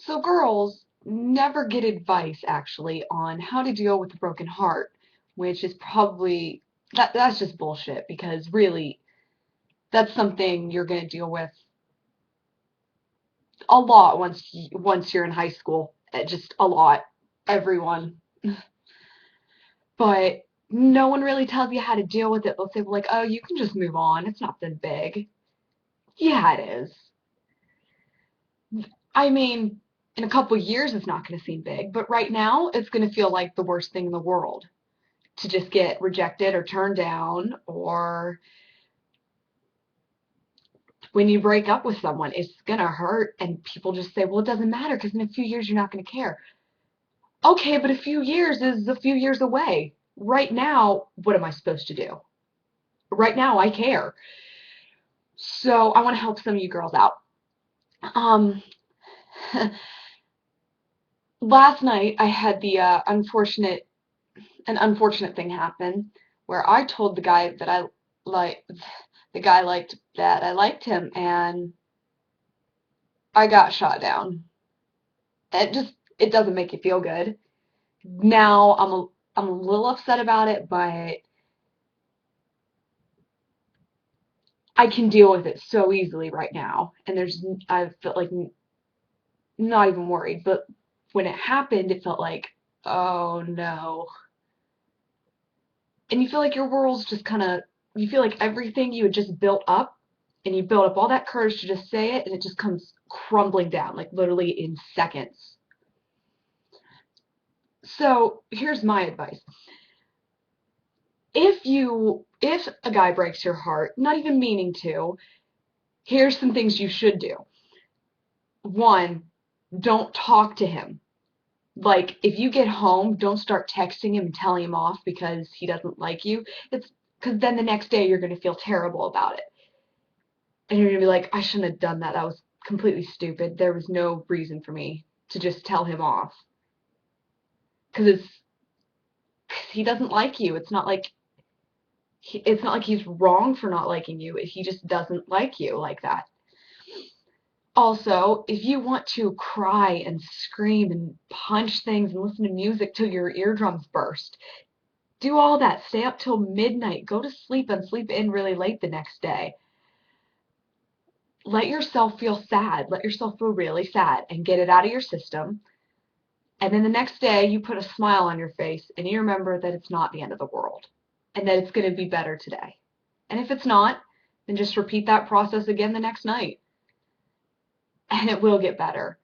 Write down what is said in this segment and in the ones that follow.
So girls never get advice actually on how to deal with a broken heart, which is probably that's just bullshit because really that's something you're going to deal with a lot once you're in high school. Just a lot. Everyone. But no one really tells you how to deal with it. They'll say, well, like, oh, you can just move on. It's not that big. Yeah, it is. I mean, in a couple years, it's not going to seem big, but right now, it's going to feel like the worst thing in the world to just get rejected or turned down, or when you break up with someone, it's going to hurt. And people just say, well, it doesn't matter because in a few years, you're not going to care. Okay, but a few years is a few years away. Right now, what am I supposed to do? Right now, I care. So I want to help some of you girls out. Um, Last night I had the unfortunate thing happen where I told the guy that I like the guy liked that I liked him, and I got shot down. It doesn't make you feel good. Now I'm a little upset about it, but I can deal with it so easily right now, and I felt like not even worried. But when it happened, it felt like, oh no. And you feel like your world's just kind of, you feel like everything you had just built up, and you build up all that courage to just say it, and it just comes crumbling down, like literally in seconds. So here's my advice. If a guy breaks your heart, not even meaning to, here's some things you should do. One, don't talk to him. Like, if you get home, don't start texting him and telling him off because he doesn't like you. It's because then the next day you're going to feel terrible about it. And you're gonna be like, I shouldn't have done that. That was completely stupid. There was no reason for me to just tell him off because he doesn't like you. It's not like he's wrong for not liking you. He just doesn't like you like that. Also, if you want to cry and scream and punch things and listen to music till your eardrums burst, do all that. Stay up till midnight. Go to sleep and sleep in really late the next day. Let yourself feel sad. Let yourself feel really sad and get it out of your system. And then the next day, you put a smile on your face and you remember that it's not the end of the world and that it's going to be better today. And if it's not, then just repeat that process again the next night and it will get better.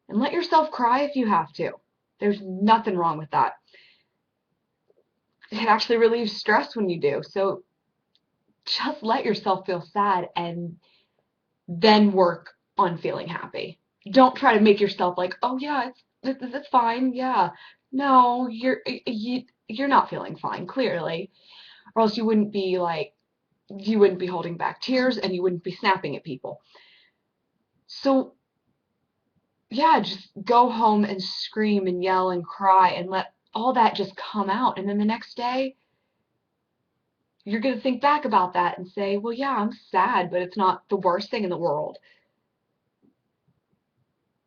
And let yourself cry if you have to. There's nothing wrong with that. It actually relieves stress when you do. So just let yourself feel sad and then work on feeling happy. Don't try to make yourself like, oh yeah, it's fine. Yeah. No, you're not feeling fine, clearly. Or else you wouldn't be holding back tears and you wouldn't be snapping at people. So yeah, just go home and scream and yell and cry and let all that just come out. And then the next day, you're going to think back about that and say, well, yeah, I'm sad, but it's not the worst thing in the world.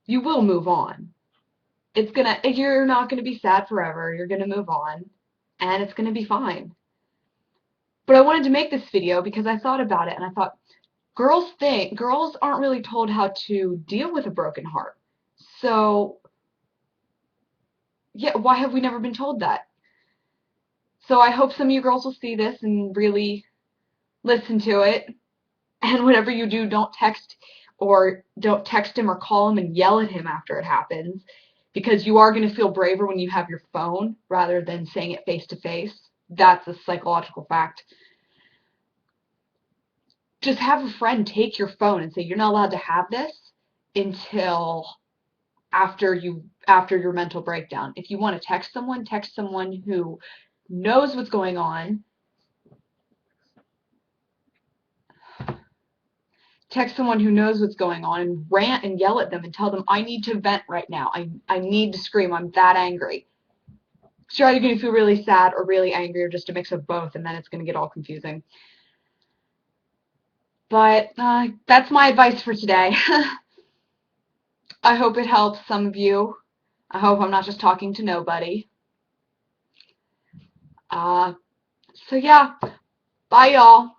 You will move on. You're not going to be sad forever. You're going to move on and it's going to be fine. But I wanted to make this video because I thought about it and I thought, girls aren't really told how to deal with a broken heart. So, yeah, why have we never been told that? So I hope some of you girls will see this and really listen to it. And whatever you do, don't text him or call him and yell at him after it happens, because you are going to feel braver when you have your phone rather than saying it face to face. That's a psychological fact. Just have a friend take your phone and say you're not allowed to have this until after your mental breakdown. If you want to text someone who knows what's going on. Text someone who knows what's going on and rant and yell at them and tell them, I need to vent right now. I need to scream. I'm that angry. So you're either going to feel really sad or really angry or just a mix of both, and then it's going to get all confusing. But that's my advice for today. I hope it helps some of you. I hope I'm not just talking to nobody. Uh, so yeah, bye y'all.